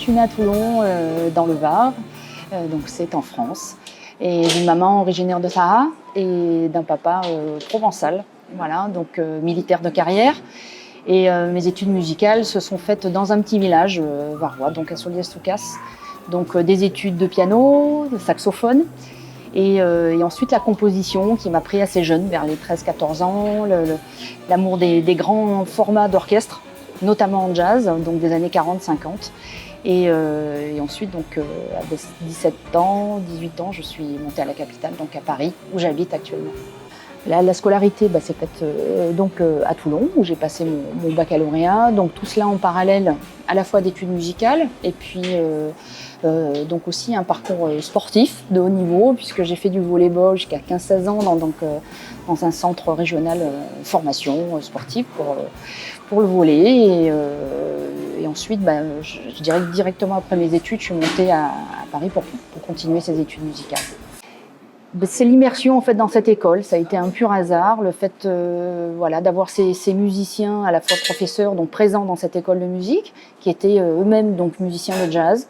suis née à Toulon, dans le Var, donc c'est en France. Et d'une maman originaire de Sahara et d'un papa provençal, voilà, donc militaire de carrière. Et mes études musicales se sont faites dans un petit village varois, donc à Soliès-Toucas. Donc des études de piano, de saxophone. Et ensuite la composition qui m'a pris assez jeune, vers les 13-14 ans, l'amour des grands formats d'orchestre, notamment en jazz, donc des années 40-50. Et ensuite, donc, à 17 ans, 18 ans, je suis montée à la capitale, donc à Paris, où j'habite actuellement. La scolarité s'est faite à Toulon, où j'ai passé mon baccalauréat. Donc tout cela en parallèle, à la fois d'études musicales, et puis donc aussi un parcours sportif de haut niveau, puisque j'ai fait du volley-ball jusqu'à 15-16 ans dans un centre régional formation sportive pour le volley. Et ensuite, je dirais que directement après mes études, je suis montée à Paris pour continuer ces études musicales. C'est l'immersion en fait dans cette école, ça a été un pur hasard, le fait d'avoir ces musiciens à la fois professeurs donc présents dans cette école de musique, qui étaient eux-mêmes donc musiciens de jazz,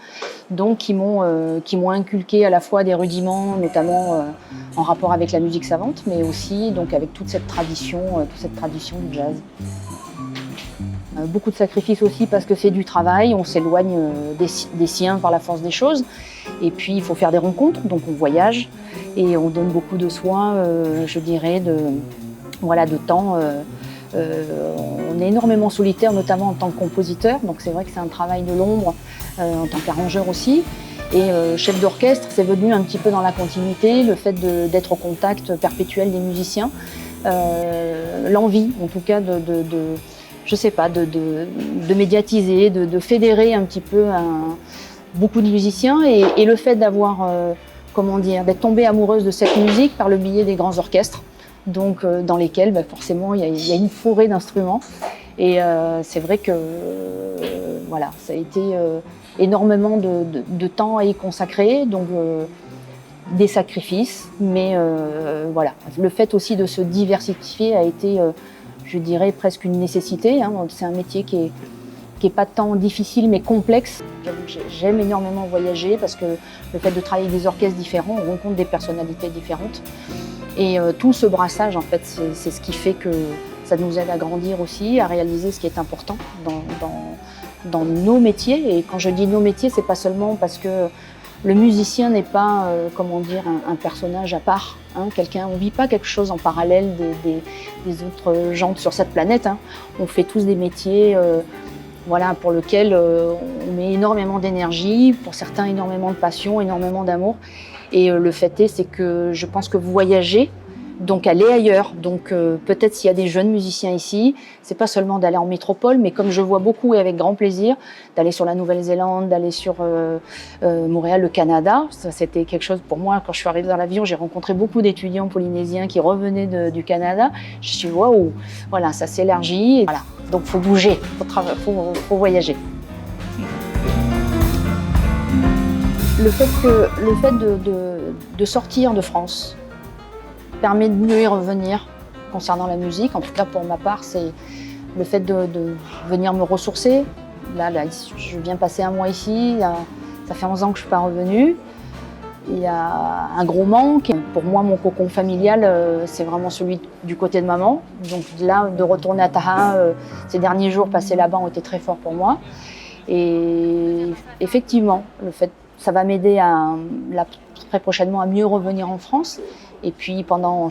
donc qui m'ont inculqué à la fois des rudiments, notamment en rapport avec la musique savante, mais aussi donc avec toute cette tradition du jazz. Beaucoup de sacrifices aussi parce que c'est du travail, on s'éloigne des siens par la force des choses. Et puis il faut faire des rencontres, donc on voyage et on donne beaucoup de soi, je dirais, de temps. On est énormément solitaire, notamment en tant que compositeur, donc c'est vrai que c'est un travail de l'ombre en tant qu'arrangeur aussi. Et chef d'orchestre, c'est venu un petit peu dans la continuité, le fait d'être au contact perpétuel des musiciens, l'envie en tout cas je sais pas, de médiatiser, de fédérer un petit peu beaucoup de musiciens et le fait d'avoir, d'être tombée amoureuse de cette musique par le biais des grands orchestres, donc dans lesquels forcément il y a une forêt d'instruments. Et c'est vrai que ça a été énormément de temps à y consacrer, donc des sacrifices, mais le fait aussi de se diversifier a été je dirais presque une nécessité. C'est un métier qui est pas tant difficile mais complexe. J'aime énormément voyager parce que le fait de travailler avec des orchestres différents, on rencontre des personnalités différentes. Et tout ce brassage, en fait, c'est ce qui fait que ça nous aide à grandir aussi, à réaliser ce qui est important dans nos métiers. Et quand je dis nos métiers, c'est pas seulement parce que le musicien n'est pas, un personnage à part. On ne vit pas quelque chose en parallèle des autres gens sur cette planète. On fait tous des métiers pour lesquels on met énormément d'énergie, pour certains énormément de passion, énormément d'amour. Et le fait c'est que je pense que vous voyagez, donc aller ailleurs. Donc peut-être s'il y a des jeunes musiciens ici, c'est pas seulement d'aller en métropole, mais comme je vois beaucoup et avec grand plaisir, d'aller sur la Nouvelle-Zélande, d'aller sur Montréal, le Canada. Ça, c'était quelque chose pour moi, quand je suis arrivée dans l'avion, j'ai rencontré beaucoup d'étudiants polynésiens qui revenaient du Canada. Je suis waouh, voilà, ça s'élargit. Voilà. Donc faut bouger, faut voyager. Le fait de sortir de France permet de mieux y revenir concernant la musique. En tout cas, pour ma part, c'est le fait de venir me ressourcer. Là, je viens passer un mois ici. Ça fait 11 ans que je ne suis pas revenue. Il y a un gros manque. Pour moi, mon cocon familial, c'est vraiment celui du côté de maman. Donc là, de retourner à Taha, ces derniers jours passés là-bas ont été très forts pour moi. Et effectivement, ça va m'aider très prochainement à mieux revenir en France. Et puis pendant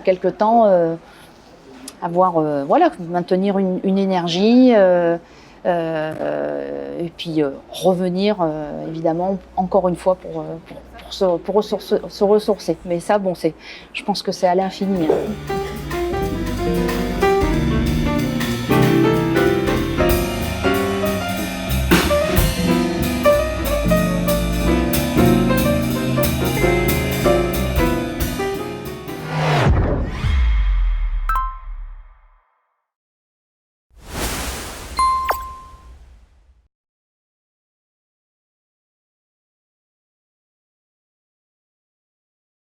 quelques temps, maintenir une énergie et puis revenir évidemment encore une fois pour se ressourcer. Mais ça, je pense que c'est à l'infini.